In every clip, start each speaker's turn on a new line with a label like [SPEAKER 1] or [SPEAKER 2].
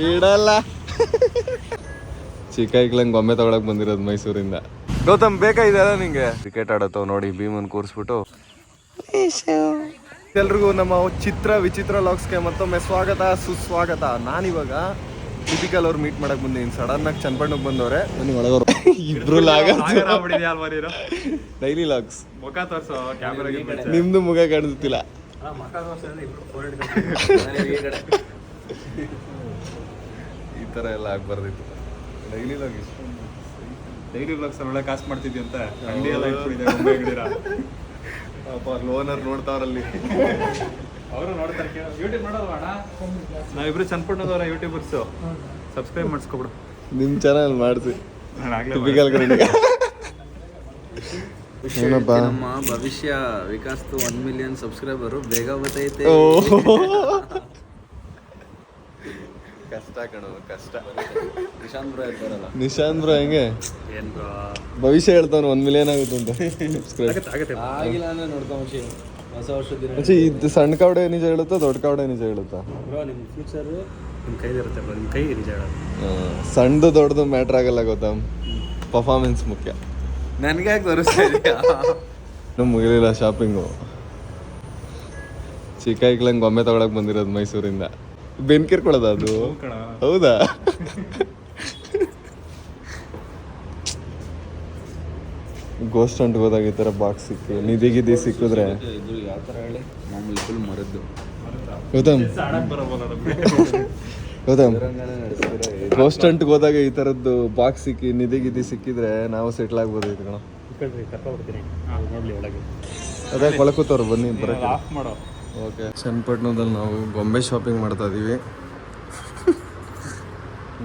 [SPEAKER 1] ಇಡಲ್ಲ. ಚಿಕ್ಕ ಐಕ್ಲಂಗ್ ಗೊಂಬೆ ತಗೊಳಕ್ ಬಂದಿರೋದು ಮೈಸೂರಿಂದ. ಗೌತಮ್ ಬೇಕಾ ಇದೆಲ್ಲ ನಿಂಗೆ? ಕ್ರಿಕೆಟ್ ಆಡತ್ತವ್ ನೋಡಿ, ಭೀಮನ್ ಕೂರಿಸ್ಬಿಟ್ಟು. ಎಲ್ರಿಗೂ ನಮ್ಮ ಚಿತ್ರ ವಿಚಿತ್ರ ಲಾಗ್ಸ್ಗೆ ಮತ್ತೊಮ್ಮೆ ಸ್ವಾಗತ ಸುಸ್ವಾಗತ. ನಾನಿವಾಗ ಟಿಪಿಕಲ್ ಅವ್ರು ಮೀಟ್ ಮಾಡಕ್ ಬಂದಿದ್ದೀನಿ. ಸಡನ್ ಆಗಿ ಚನ್ನಪಣ್ಣಗ್ ಬಂದವ್ರೆ. ಒಳಗವ್ರು ಇಬ್ರು ಡೈಲಿ ಲಾಗ್ಸ್. ನಿಮ್ದು ಮುಖ ಕಾಣಿಸ್ತಿಲ್ಲ. ಈ ತರ ಎಲ್ಲ ಆಗ್ಬಾರ್ದಿತ್ತು. ಡೈಲಿ ಲಾಗ್
[SPEAKER 2] ಡೈಲಿ ಬ್ಲಾಗ್ಸ್ ಒಳ್ಳೆ ಕಾಸು ಮಾಡ್ತಿದ್ವಿ ಅಂತ ಅಂಗಡಿ ಎಲ್ಲ ಇಟ್ಬಿಟ್ಟಿದ್ದೀರಾ.
[SPEAKER 1] ಲೋನರ್ ನೋಡ್ತಾವ್ರಲ್ಲಿ.
[SPEAKER 2] ಅವರು ನೋಡ್ತಾರೆ. ಯೂಟ್ಯೂಬ್ ನೋಡೋಣ, ನಾವಿಬ್ರು ಚನ್ನಪಣ್ಣದವರ ಯೂಟ್ಯೂಬರ್ಸು. ಸಬ್ಸ್ಕ್ರೈಬ್ ಮಾಡಿಸ್ಕೊಬಿಡು.
[SPEAKER 1] ನಿಮ್ ಚಾನಲ್ ಮಾಡಿಸಿ.
[SPEAKER 3] ನಮ್ಮ ಭವಿಷ್ಯ ವಿಕಾಸ್ 1 ಮಿಲಿಯನ್ ಸಬ್ಸ್ಕ್ರೈಬರು ಬೇಗ ಬರ್ತೈತೆ.
[SPEAKER 1] ಕಷ್ಟ ಕಣ, ಕಷ್ಟ.
[SPEAKER 3] ನಿಶಾಂತ್ ಬ್ರೋ
[SPEAKER 1] ಹೆಂಗೆ
[SPEAKER 3] ಏನ್ ಬ್ರೋ
[SPEAKER 1] ಭವಿಷ್ಯ ಹೇಳ್ತಾನೆ 1 ಮಿಲಿಯನ್ ಆಗುತ್ತೆ ಅಂತ.
[SPEAKER 3] ಆಗಿಲ್ಲ ಅಂದ್ರೆ ನೋಡ್ಕೊಂಬ ಹೊಸ ವರ್ಷದ
[SPEAKER 1] ಇದು ಸಣ್ಣ ಕಾವಡೆ ನಿಜ ಹೇಳುತ್ತಾ, ದೊಡ್ಡ ಕಾವಡೆ ನಿಜ ಹೇಳುತ್ತಾ?
[SPEAKER 3] ಬ್ರೋ ನಿಮ್ಮ ಫ್ಯೂಚರ್ ನಿಮ್ಮ ಕೈಲಿರುತ್ತೆ ಬ್ರೋ, ನಿಮ್ಮ ಕೈ ನಿಜ ಹೇಳೋದು.
[SPEAKER 1] ಸಣ್ಣದು ದೊಡ್ಡದು ಮ್ಯಾಟ್ರ್ ಆಗಲ್ಲ ಗೊತ್ತಾ, ಪರ್ಫಾರ್ಮೆನ್ಸ್ ಮುಖ್ಯ.
[SPEAKER 3] ನನಗೆ ಯಾಕೆ ತೋರಿಸ್ತಾ ಇದೆಯಾ?
[SPEAKER 1] ಇನ್ನೂ ಮುಗಿಲಿಲ್ಲ ಶಾಪಿಂಗು. ಚಿಕ್ಕ ಐಕ್ಲಂಗ್ ಗೊಂಬೆ ತಗೊಳಕ್ ಬಂದಿರೋದು ಮೈಸೂರಿಂದ. ಬೆನ್ಕಿರ್ಕೊಳ್ಳೋದ ಅದು? ಹೌದಾ? ಗೋಸ್ಟ್ ಅಂಟ್ ಹೋದಾಗ ಈ ಥರ ಬಾಕ್ಸ್ ಸಿಕ್ಕಿ ನಿಧಿಗಿದ್ದಿ ಸಿಕ್ಕಿದ್ರೆ
[SPEAKER 3] ಇದು ಯಾವ ಥರ ಹೇಳಿ, ಮಾಮೂಲಿ ಫುಲ್ ಮರದ್ದು.
[SPEAKER 1] ಗೌತಮ್ ಗೌತಮ್ ಗೋಸ್ಟ್ ಅಂಟ್ಗೆ ಹೋದಾಗ ಈ ಥರದ್ದು ಬಾಕ್ಸ್ ಸಿಕ್ಕಿ ನಿಧಿಗಿದ್ದಿ ಸಿಕ್ಕಿದ್ರೆ ನಾವು ಸೆಟ್ಲ್ ಆಗ್ಬೋದಾಯ್ತು ಕಣ. ಅದೇ ಕೊಳಕೂತವ್ರು ಬನ್ನಿ ಬರೋಕ್ಕೆ. ಓಕೆ, ಚನ್ನಪಟ್ಟಣದಲ್ಲಿ ನಾವು ಗೊಂಬೆ ಶಾಪಿಂಗ್ ಮಾಡ್ತಾ ಇದೀವಿ.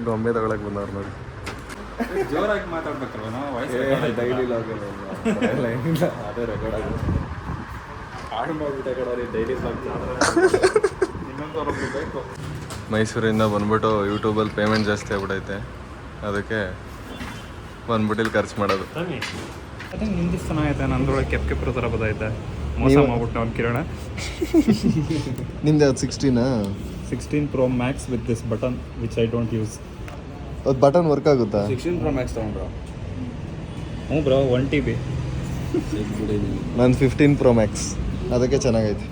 [SPEAKER 1] ಗೊಂಬೆ ತಗೊಳಕ್ ಬಂದವ್ರು ನೋಡಿ.
[SPEAKER 2] ಜೋರಾಗಿ ಮಾತಾಡ್ಬೇಕಲ್ವ ನಾವು?
[SPEAKER 1] ಡೈಲಿ ಲಾಗ್ ಅದೇ ರೆಕಾರ್ಡ್ ಆಗಿದೆ.
[SPEAKER 2] ಹಾಡು ಮಾಡ್ಬಿಟ್ಟೆ ಕಡೋರಿ ಡೈಲಿ ಲಾಗ್. ಇನ್ನೊಂದು ಬೇಕು.
[SPEAKER 1] ಮೈಸೂರಿಂದ ಬಂದ್ಬಿಟ್ಟು ಯೂಟ್ಯೂಬಲ್ಲಿ ಪೇಮೆಂಟ್ ಜಾಸ್ತಿ ಆಗ್ಬಿಟ್ಟೈತೆ, ಅದಕ್ಕೆ ಬಂದ್ಬಿಟ್ಟು ಇಲ್ಲಿ ಖರ್ಚು ಮಾಡೋದು.
[SPEAKER 2] ಅದೇ ನಿಂದು ಚೆನ್ನಾಗೈತೆ, ನಂದ್ರೊಳಗೆ ಕೆಪ್ರ ಥರ ಬದೈತೆ. ಮೋಸ ಮಾಡ್ಬಿಟ್ಟು ಅವ್ನು ಕಿರಣ.
[SPEAKER 1] ನಿಮ್ದು ಯಾವ್ದು
[SPEAKER 2] 16 Pro Max with this button which I don't use.
[SPEAKER 1] ಅದು ಬಟನ್ ವರ್ಕ್ ಆಗುತ್ತಾ?
[SPEAKER 3] 16 Pro Max ತಗೊಂಡ್ರು?
[SPEAKER 2] ಹ್ಞೂ ಬ್ರೋ, 1 TB.
[SPEAKER 1] ನಾನು 15 Pro Max, ಅದಕ್ಕೆ ಚೆನ್ನಾಗೈತೆ.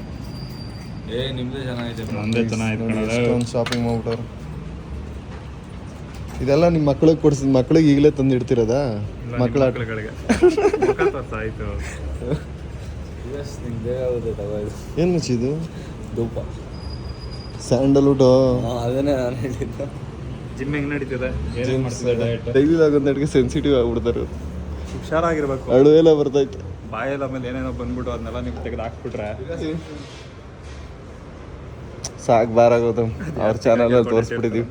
[SPEAKER 3] ನಿಮ್ಮದೇ ಚೆನ್ನಾಗೈತೆ.
[SPEAKER 2] ನಂದೇ ಚೆನ್ನಾಗೈತೆ.
[SPEAKER 1] ಒಂದು ಶಾಪಿಂಗ್ ಮಾಡ್ಬಿಟ್ಟವ್ರು. ಇದೆಲ್ಲ ನಿಮ್ಮ ಮಕ್ಳಿಗೆ ಕೊಡ್ಸಿದ್, ಮಕ್ಳಿಗೆ ಈಗಲೇ ತಂದು ಇಡ್ತಿರೋದಾ?
[SPEAKER 2] ಮಕ್ಕಳುಗಳಿಗೆ ಆಯಿತು.
[SPEAKER 1] ಏನು ಮುಚ್ಚಿದು?
[SPEAKER 3] ಧೂಪ,
[SPEAKER 1] ಸ್ಯಾಂಡಲ್ವುಡ್.
[SPEAKER 3] ಅದನ್ನೇ ನಾನು ಹೇಳಿದ್ದು.
[SPEAKER 2] ಜಿಮ್ ಹೆಂಗೆ ನಡೀತಿದೆ? ಏನೇನು ಮಾಡ್ತಿದೆ ಡಯಟ್?
[SPEAKER 1] ಡೈಲಿ ಆಗೋದಕ್ಕೆ ಸೆನ್ಸಿಟಿವ್ ಆಗ್ಬಿಡ್ತಾರೆ.
[SPEAKER 2] ಹುಷಾರಾಗಿರ್ಬೇಕು.
[SPEAKER 1] ಅಳು ಎಲ್ಲ ಬರ್ತೈತೆ
[SPEAKER 2] ಬಾಯಲ್ಲಿ. ಆಮೇಲೆ ಏನೇನೋ ಬಂದ್ಬಿಟ್ಟು ಅದನ್ನೆಲ್ಲ ನೀವು ತೆಗೆದು ಹಾಕ್ಬಿಟ್ರೆ
[SPEAKER 1] ಸಾಕು, ಬಾರಾಗೋದು. ಅವ್ರ ಚಾನಲಲ್ಲಿ ತೋರಿಸ್ಬಿಟ್ಟಿದ್ದೀವಿ.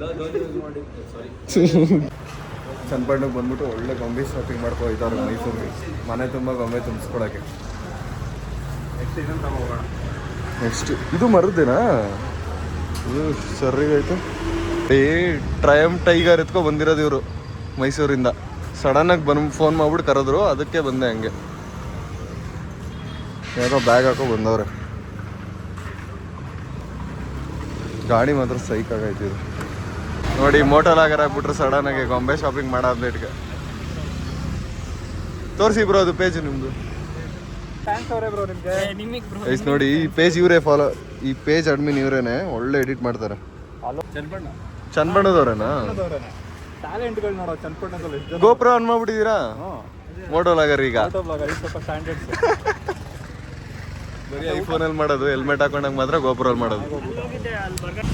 [SPEAKER 1] ಚನ್ನಪಟ್ಟಣಕ್ಕೆ ಬಂದ್ಬಿಟ್ಟು ಒಳ್ಳೆ ಗೊಂಬೆ ಶಾಪಿಂಗ್ ಮಾಡ್ಕೊ ಹೋಯ್ತವ್ರೆ ಮೈಸೂರಿಗೆ. ಮನೆ ತುಂಬ ಗೊಂಬೆ ತುಂಬಿಸ್ಕೊಳಕ್ಕೆ. ನೆಕ್ಸ್ಟ್ ಇದು ಮರದ್ದೇನಾ? ಇದು ಸರಿಗಾಯ್ತು. ಟ್ರಯಮ್ ಟೈಗರ್ ಎತ್ಕೊ ಬಂದಿರೋದು ಇವರು ಮೈಸೂರಿಂದ. ಸಡನ್ನಾಗಿ ಫೋನ್ ಮಾಡ್ಬಿಟ್ಟು ಕರೆದ್ರು, ಅದಕ್ಕೆ ಬಂದೆ. ಹಂಗೆ ಯಾರೋ ಬ್ಯಾಗ್ ಹಾಕೋ ಬಂದವ್ರೆ. ಗಾಡಿ ಮಾತ್ರ ಸೈಕ್ ಆಗೈತಿದ್ರು ನೋಡಿ. ಮೋಟಲ್ ಆಗರ್ ಆಗ್ಬಿಟ್ರು ಸಡನ್ನಾಗಿ ಗೊಂಬೆ ಶಾಪಿಂಗ್ ಮಾಡಾದ್ಲೇಟ್ಗೆ. ತೋರಿಸಿ ಬ್ರೋ ಅದು ಪೇಜ್ ನಿಮ್ಮದು. ನೋಡಿ ಈ ಪೇಜ್ ಇವರೇ ಫಾಲೋ, ಈ ಪೇಜ್ ಅಡ್ಮಿನ್ ಇವರೇನೆ. ಒಳ್ಳೆ ಎಡಿಟ್ ಮಾಡ್ತಾರೆ. ಚನ್ನಪಣ್ಣದವ್ರೇನಾ? ಗೋಪುರ ಆನ್ ಮಾಡ್ಬಿಟ್ಟಿದ್ದೀರಾ? ಮೋಟಲ್ ಆಗರ್ ಈಗ ಬರೀ ಐಫೋನಲ್ಲಿ ಮಾಡೋದು. ಹೆಲ್ಮೆಟ್ ಹಾಕೊಂಡಾಗ ಮಾತ್ರ ಗೋಪುರಲ್ಲಿ ಮಾಡೋದು.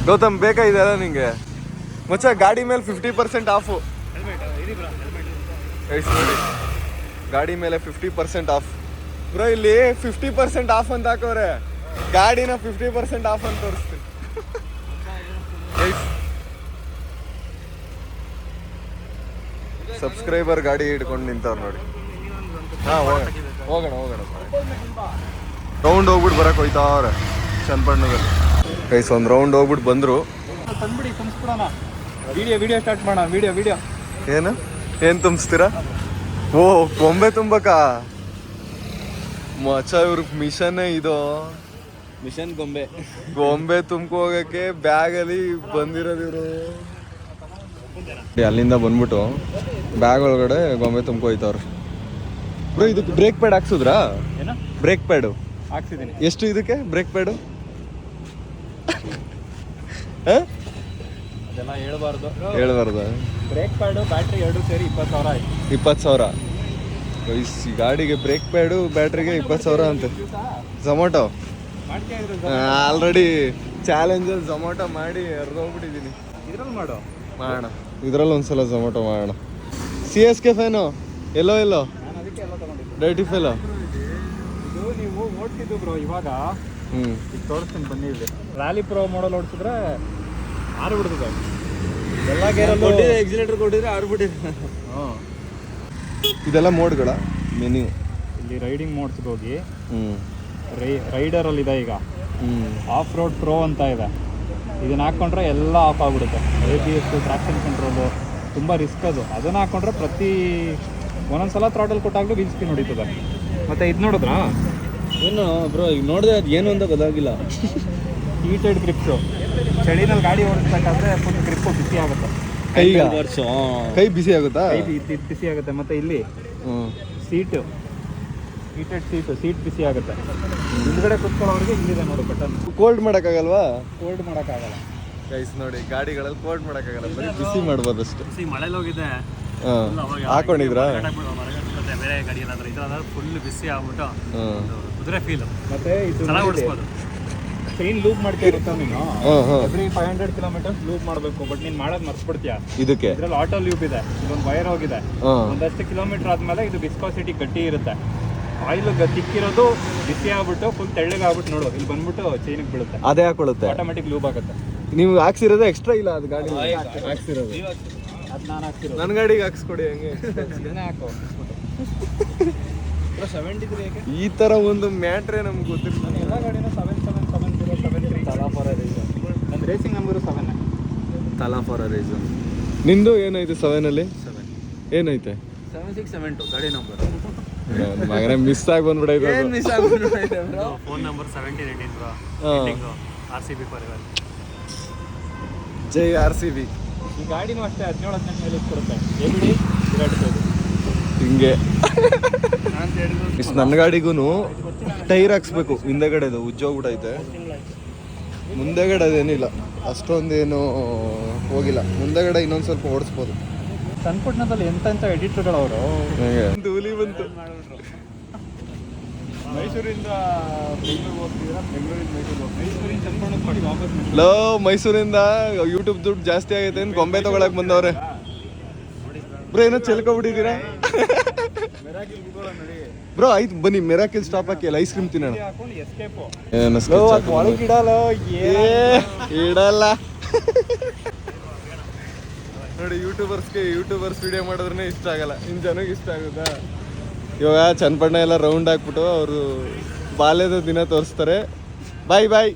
[SPEAKER 1] ಗೌತಮ್ ಬೇಕಾ ಇದೆಲ್ಲ ನಿಂಗೆ? ಮಚ್ಚ ಗಾಡಿ ಮೇಲೆ 50% ಆಫು. ನೋಡಿ ಗಾಡಿ ಮೇಲೆ 50% ಆಫ್ ಬ್ರೋ. ಇಲ್ಲಿ 50% ಆಫ್ ಅಂತ ಹಾಕೋರೆ, ಗಾಡಿನ 50% ಆಫ್ ಅಂತ ತೋರಿಸ್ತೀನಿ. ಸಬ್ಸ್ಕ್ರೈಬರ್ ಗಾಡಿ ಹಿಡ್ಕೊಂಡು ನಿಂತವ್ರು ನೋಡಿ. ಹಾಂ ಹೋಗೋಣ ರೌಂಡ್ ಹೋಗ್ಬಿಟ್ಟು ಬರಕ್ಕೆ ಹೋಯ್ತಾವ್ರೆ ಚನ್ನಪಟ್ಟಣದಲ್ಲಿ. ಕೈಸ್ ಒಂದು ರೌಂಡ್ ಹೋಗ್ಬಿಟ್ಟು ಬಂದರು.
[SPEAKER 2] ವಿಡಿಯೋ ಸ್ಟಾರ್ಟ್ ಮಾಡೋಣ. ವಿಡಿಯೋ
[SPEAKER 1] ಏನು ತುಂಬಿಸ್ತೀರಾ? ಓ ಗೊಂಬೆ ತುಂಬಕ್ಕ ಮಚ್ಚ, ಇವ್ರ ಮಿಷನ್ನೇ ಇದು.
[SPEAKER 3] ಮಿಷನ್ ಗೊಂಬೆ.
[SPEAKER 1] ಗೊಂಬೆ ತುಂಬ್ಕೊ ಹೋಗಕ್ಕೆ ಬ್ಯಾಗಲ್ಲಿ ಬಂದಿರೋದು ಇವರು. ಅಲ್ಲಿಂದ ಬಂದ್ಬಿಟ್ಟು ಬ್ಯಾಗ್ ಒಳಗಡೆ ಗೊಂಬೆ ತುಂಬ್ಕೊ ಹೋಯ್ತವ್ರು. ಬ್ರೋ ಇದಕ್ಕೆ ಬ್ರೇಕ್ ಪ್ಯಾಡ್ ಹಾಕ್ಸಿದ್ರಾ?
[SPEAKER 2] ಏನೋ
[SPEAKER 1] ಬ್ರೇಕ್ ಪ್ಯಾಡು
[SPEAKER 2] ಹಾಕ್ಸಿದ್ದೀನಿ.
[SPEAKER 1] ಎಷ್ಟು ಇದಕ್ಕೆ ಬ್ರೇಕ್ ಪ್ಯಾಡು?
[SPEAKER 2] ಅದೆಲ್ಲ ಹೇಳ್ಬಾರ್ದು.
[SPEAKER 1] ಬ್ರೇಕ್
[SPEAKER 2] ಪ್ಯಾಡು ಬ್ಯಾಟ್ರಿ ಎರಡು ಸೇರಿ 20,000 ಆಯ್ತು.
[SPEAKER 1] 20,000 ಈ ಗಾಡಿಗೆ ಬ್ರೇಕ್ ಪ್ಯಾಡು ಬ್ಯಾಟ್ರಿಗೆ 20,000 ಅಂತೆ. ಝೊಮ್ಯಾಟೊ ಆಲ್ರೆಡಿ ಚಾಲೆಂಜಲ್ಲಿ ಝೊಮ್ಯಾಟೊ ಮಾಡಿ ಹರಿದೋಗ್ಬಿಟ್ಟಿದ್ದೀನಿ.
[SPEAKER 2] ಇದ್ರಲ್ಲಿ
[SPEAKER 1] ಮಾಡೋಣ, ಇದ್ರಲ್ಲಿ ಒಂದ್ಸಲ ಝೊಮ್ಯಾಟೊ ಮಾಡೋಣ. CSK ಫ್ಯಾನು ಎಲ್ಲೋ
[SPEAKER 2] ನಾನು ಅದಕ್ಕೆ ಎಲ್ಲ ತಗೊಂಡಿದ್ದೆ.
[SPEAKER 1] ಡೈಟಿ ಫೆಲೋ
[SPEAKER 2] ಇದು ನೀವು ಓಡ್ತಿದ್ದು ಬ್ರೋ ಇವಾಗ
[SPEAKER 1] ಹ್ಞೂ
[SPEAKER 2] ಈಗ ತೋರಿಸ್ತೀನಿ ಬನ್ನಿ. ಇಲ್ಲಿ ರ್ಯಾಲಿ ಪ್ರೋ ಮಾಡಲ್ ಓಡಿಸಿದ್ರೆ ಆರು ಬಿಡ್ತದೆ ಎಲ್ಲ ಗೇರಲ್ಲೂ.
[SPEAKER 3] ಎಕ್ಸಿಲೇಟರ್ ಕೊಟ್ಟಿದ್ರೆ ಆಡ್ಬಿಟ್ಟಿದೆ.
[SPEAKER 2] ಹಾಂ
[SPEAKER 1] ಇದೆಲ್ಲ ಮೋಡ್ಗಳ ಮೆನ್ಯೂ.
[SPEAKER 2] ಇಲ್ಲಿ ರೈಡಿಂಗ್ ಮೋಡ್ಸ್ಗೆ ಹೋಗಿ
[SPEAKER 1] ಹ್ಞೂ
[SPEAKER 2] ರೈಡರಲ್ಲಿ ಇದೆ ಈಗ. ಆಫ್ ರೋಡ್ ಪ್ರೋ ಅಂತ ಇದೆ. ಇದನ್ನ ಹಾಕ್ಕೊಂಡ್ರೆ ಎಲ್ಲ ಆಫ್ ಆಗಿಬಿಡುತ್ತೆ. ABS ಟ್ರಾಕ್ಷನ್ ಕಂಟ್ರೋಲು ತುಂಬ ರಿಸ್ಕ್ ಅದು. ಅದನ್ನು ಹಾಕ್ಕೊಂಡ್ರೆ ಒಂದೊಂದ್ಸಲ ಥ್ರಾಟಲ್ ಕೊಟ್ಟಾಗಲೂ ವೀಲ್ ಸ್ಪಿನ್ ಹೊಡಿತದೆ. ಮತ್ತು ಇದು ನೋಡಿದ್ರಾ
[SPEAKER 3] ಏನು ಬ್ರೋ ಈಗ ನೋಡಿದೆ ಅದು ಏನು ಅಂತ ಗೊತ್ತಾಗಿಲ್ಲ.
[SPEAKER 2] ಹೀಟೆಡ್ ಗ್ರಿಪ್ಸು. ಚಳಿನಲ್ಲಿ ಗಾಡಿ ಓಡಿಸ್ಬೇಕಾದ್ರೆ ಫುಲ್ ಗ್ರಿಪ್ಪು ಬಿಸಿ ಆಗುತ್ತೆ.
[SPEAKER 1] ಕೈ ಬಿಸಿ ಆಗುತ್ತಾ?
[SPEAKER 2] ಬಿಸಿ ಆಗುತ್ತೆ. ಮತ್ತು ಇಲ್ಲಿ ಸೀಟು ಹೀಟೆಡ್ ಸೀಟ್ ಬಿಸಿ ಆಗುತ್ತೆ. ಹಿಂದ್ಗಡೆ ಕುತ್ಕೊಳ್ಳೋರಿಗೆ ಇಲ್ಲಿದೆ ನೋಡಿ ಬಟನ್.
[SPEAKER 1] ಕೋಲ್ಡ್ ಮಾಡೋಕ್ಕಾಗಲ್ವಾ?
[SPEAKER 2] ಕೋಲ್ಡ್ ಮಾಡೋಕ್ಕಾಗಲ್ಲ
[SPEAKER 1] ಗೈಸ್ ನೋಡಿ, ಗಾಡಿಗಳಲ್ಲಿ ಕೋಲ್ಡ್ ಮಾಡೋಕ್ಕಾಗಲ್ಲ, ಬರೀ ಬಿಸಿ ಮಾಡ್ಬೋದು ಅಷ್ಟೇ.
[SPEAKER 2] ಮಳೆಲಿ ಹೋಗಿದೆ.
[SPEAKER 1] ಹಾಕೊಂಡಿದ್ರಾ?
[SPEAKER 2] ಬೇರೆ ಗಾಡಿ ಏನಾದ್ರು ಇದಾದ್ರೆ ಫುಲ್ ಬಿಸಿ ಆಗ್ಬಿಟ್ಟು ಕುದುರೆ ಫೀಲ್. ಮತ್ತೆ ಇದು ಓಡಿಸ್ಬೋದು. ಚೈನ್ ಲೂಪ್ ಮಾಡ್ತಾ ಇರುತ್ತೆ ನೀನು. ಎವ್ರಿ 500 ಕಿಲೋಮೀಟರ್ಸ್ ಲೂಪ್ ಮಾಡಬೇಕು. ಬಟ್ ನೀನು ಮಾಡೋದು ಮರ್ಸ್ಬಿಡ್ತೀಯ.
[SPEAKER 1] ಇದಕ್ಕೆ
[SPEAKER 2] ಇದ್ರಲ್ಲಿ ಆಟೋ ಲೂಪ್ ಇದೆ. ಇದೊಂದು ವೈರ್ ಹೋಗಿದೆ. ಒಂದಷ್ಟು ಕಿಲೋಮೀಟರ್ ಆದ್ಮೇಲೆ ಇದು ವಿಸ್ಕೋಸಿಟಿ ಗಟ್ಟಿ ಇರುತ್ತೆ. ಆಯಿಲ್ ತಿಕ್ಕಿರೋದು ಬಿಸಿ ಆಗ್ಬಿಟ್ಟು ಫುಲ್ ತೆಳ್ಳಗಾಗ್ಬಿಟ್ಟು ನೋಡು ಇಲ್ಲಿ ಬಂದ್ಬಿಟ್ಟು ಚೈನಿಗೆ ಬೀಳುತ್ತೆ.
[SPEAKER 1] ಅದೇ ಹಾಕೊಳ್ಳುತ್ತೆ,
[SPEAKER 2] ಆಟೋಮೆಟಿಕ್ ಲೂಪ್ ಆಗುತ್ತೆ.
[SPEAKER 1] ನೀವು ಹಾಕ್ಸಿರೋದು ಎಕ್ಸ್ಟ್ರಾ ಇಲ್ಲ ಅದು ಗಾಡಿ ಹಾಕ್ಸಿರೋದು?
[SPEAKER 2] ಅದು ನಾನು ಹಾಕ್ತಿರೋದು.
[SPEAKER 1] ನನ್ನ ಗಾಡಿಗೆ ಹಾಕ್ಸ್ಕೊಡಿ ಹಂಗೆ.
[SPEAKER 2] ಇದನ್ನೇ ಹಾಕೋ 73.
[SPEAKER 1] ಈ ತರ ಒಂದು ಮ್ಯಾಟ್ರೇ ನಮ್ಗೆ ಗೊತ್ತಿಲ್ಲ.
[SPEAKER 2] ನಾನು ಎಲ್ಲ ಗಾಡಿನ 777073 ತಲಾ ಫಾರ್ ಅ ರೀಸನ್. ನನ್ನ ರೇಸಿಂಗ್ ನಂಬರು 7.
[SPEAKER 3] ತಲಾ ಫಾರ್ ಅ ರೀಸನ್.
[SPEAKER 1] ನಿಂದು ಏನೈತೆ 7ಅಲ್ಲಿ?
[SPEAKER 3] 7
[SPEAKER 1] ಏನೈತೆ?
[SPEAKER 3] 7672 ಗಾಡಿ ನಂಬರ್.
[SPEAKER 1] ಮಗನೇ ಮಿಸ್ ಆಗಿ ಬಂದ್ಬಿಡೈತೆ.
[SPEAKER 2] Phone number 1718 bro. RCB for
[SPEAKER 1] ಜೈ RCB.
[SPEAKER 2] ಈ ಗಾಡಿನೂ ಅಷ್ಟೇ 17-18 ಮೈಲೇಜ್ ಕೊಡುತ್ತೆ. ಎಬಿಡಿ ವಿರಾಟ್ ಕೊಹ್ಲಿ
[SPEAKER 1] ಹಿಂಗೆ. ನನ್ನ ಗಾಡಿಗೂ ಟೈರ್ ಹಾಕ್ಸ್ಬೇಕು. ಹಿಂದೆಗಡೆದು ಉಜ್ಜೋಗ್ಬಿಟ್ಟೈತೆ. ಮುಂದೆಗಡೆ ಅದೇನಿಲ್ಲ, ಅಷ್ಟೊಂದೇನು ಹೋಗಿಲ್ಲ. ಮುಂದೆಗಡೆ ಇನ್ನೊಂದು ಸ್ವಲ್ಪ ಓಡಿಸ್ಬೋದು.
[SPEAKER 2] ಸಣ್ಪುಟ್ನದಲ್ಲಿ ಎಂತೆಂಥ ಎಡಿಟರ್ಗಳವರು.
[SPEAKER 1] ಧೂಲಿ ಬಂತು.
[SPEAKER 2] ಮೈಸೂರಿಂದ ಬೆಂಗಳೂರು ಹೋಗ್ತಿದ್ದೀರಾ? ಬೆಂಗಳೂರಿಂದ ಮೈಸೂರಿಂದ ಚನ್ಪಣ್ಣಕ್ಕೆ ಮಾಡಿ ವಾಪಸ್
[SPEAKER 1] ಲೋ ಮೈಸೂರಿಂದ ಯೂಟ್ಯೂಬ್ ದುಡ್ಡು ಜಾಸ್ತಿ ಆಗೈತೆ ಅಂತ ಗೊಂಬೆ ತಗೊಳಕ್ ಬಂದವ್ರೆ. ಬ್ರೋ ಏನೋ ಚೆಲ್ಕೊಬಿಟ್ಟಿದ್ದೀರಾ? ಬ್ರೋ ಆಯ್ತು ಬನ್ನಿ, ಮೆರಾಕಿಲ್ ಸ್ಟಾಪ್ ಹಾಕಿ ಅಲ್ಲಿ ಐಸ್ ಕ್ರೀಮ್ ತಿನ್ನೋಣ. ಇಡಲ್ಲ ನೋಡಿ, ಯೂಟ್ಯೂಬರ್ಸ್ ವಿಡಿಯೋ ಮಾಡಿದ್ರೆ ಇಷ್ಟ ಆಗಲ್ಲ, ಇನ್ನು ಜನಕ್ಕೆ ಇಷ್ಟ ಆಗುತ್ತಾ? ಇವಾಗ ಚನ್ನಪಣ್ಣ ಎಲ್ಲ ರೌಂಡ್ ಹಾಕ್ಬಿಟ್ಟು ಅವರು ಬಾಲ್ಯದ ದಿನ ತೋರಿಸ್ತಾರೆ. ಬಾಯ್ ಬಾಯ್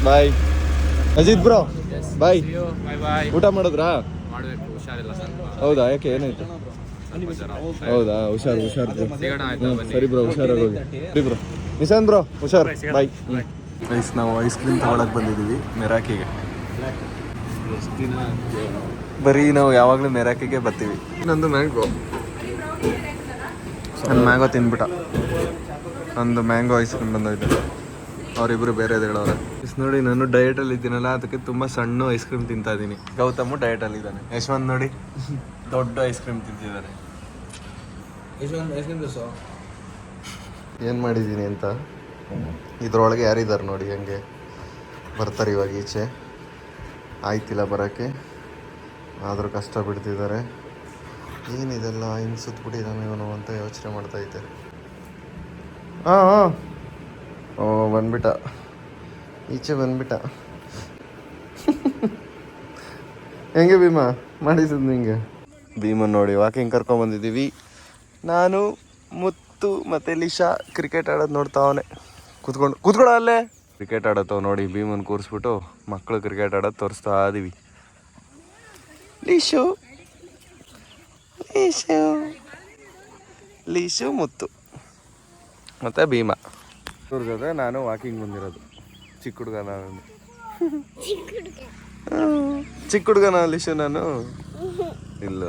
[SPEAKER 1] ಬಾಯ್ ಅಜಿತ್ ಬ್ರೋ, ಬಾಯ್. ಊಟ ಮಾಡಿದ್ರಾ? ಹೌದಾ? ಯಾಕೆ ಏನಾಯ್ತು? ಹೌದಾ? ಹುಷಾರು ಸರಿ ಬ್ರೋ, ಹುಷಾರಾಗಿ ಹೋಗಿ. ಸರಿ ಬ್ರೋ, ನಿಶಾಂತ್ ಬ್ರೋ ಹುಷಾರು, ಬಾಯ್. ಗೈಸ್ ನಾವು ಐಸ್ ಕ್ರೀಮ್ ತಗೊಳಕ್ ಬಂದಿದ್ದೀವಿ ಮೆರಾಕಿಗೆ. ಬರೀ ನಾವು ಯಾವಾಗಲೂ ಮೆರಾಕಿಗೆ ಬರ್ತೀವಿ. ನಂದು ಮ್ಯಾಂಗೋ, ನನ್ನ ಮ್ಯಾಂಗೋ ತಿಂದ್ಬಿಟ್ಟ. ನಂದು ಮ್ಯಾಂಗೋ ಐಸ್ ಕ್ರೀಮ್ ಬಂದೈತೆ. ಅವರಿಬ್ಬರು ಬೇರೆ ಹೇಳೋರೆ. ನೋಡಿ ನಾನು ಡಯಟಲ್ಲಿ ಇದ್ದೀನಲ್ಲ, ಅದಕ್ಕೆ ತುಂಬ ಸಣ್ಣ ಐಸ್ ಕ್ರೀಮ್ ತಿಂತಾ ಇದ್ದೀನಿ. ಗೌತಮು ಡಯಟಲ್ಲಿ ಇದ್ದಾನೆ. ಯಶವಂತ್ ನೋಡಿ ದೊಡ್ಡ ಐಸ್ ಕ್ರೀಮ್ ತಿಂತಿದ್ದಾನೆ. ಏನು ಮಾಡಿದ್ದೀನಿ ಅಂತ ಇದ್ರೊಳಗೆ ಯಾರಿದ್ದಾರೆ ನೋಡಿ, ಹಂಗೆ ಬರ್ತಾರೆ ಇವಾಗ ಈಚೆ. ಆಯ್ತಿಲ್ಲ ಬರೋಕ್ಕೆ, ಆದರೂ ಕಷ್ಟ ಬಿಡ್ತಿದ್ದಾರೆ. ಏನಿದೆಲ್ಲ ಹಿಂಗೆ ಸುತ್ತಬಿಟ್ಟಿದ್ದಾನೆ ಇವನು ಅಂತ ಯೋಚನೆ ಮಾಡ್ತಾಯಿದ್ದೆ. ಹಾಂ ಓ ಬಂದ್ಬಿಟ್ಟ, ಈಚೆ ಬಂದ್ಬಿಟ್ಟ. ಹೆಂಗೆ ಭೀಮಾ ಮಾಡಿಸಿದ್ ನಿಂಗೆ? ಭೀಮನ್ ನೋಡಿ ವಾಕಿಂಗ್ ಕರ್ಕೊಂಬಂದಿದ್ದೀವಿ. ನಾನು ಮುತ್ತು ಮತ್ತು ಲಿಶಾ ಕ್ರಿಕೆಟ್ ಆಡೋದು ನೋಡ್ತಾವನೆ ಕೂತ್ಕೊಳ್ಳೋ ಅಲ್ಲೇ. ಕ್ರಿಕೆಟ್ ಆಡತ್ತವ ನೋಡಿ, ಭೀಮನ್ ಕೂರಿಸ್ಬಿಟ್ಟು ಮಕ್ಕಳು ಕ್ರಿಕೆಟ್ ಆಡೋದು ತೋರಿಸ್ತಾ ಇದೀವಿ. ಲೀಶು ಲೀಶು ಲೀಶು ಮುತ್ತು ಮತ್ತು ಭೀಮಾ ಇವ್ರ ಜೊತೆ ನಾನು ವಾಕಿಂಗ್ ಬಂದಿರೋದು. ಚಿಕ್ಕ ಹುಡುಗ ನಾನು, ಚಿಕ್ಕ ಹುಡುಗನ ಲಿಶು ನಾನು ಇಲ್ಲ.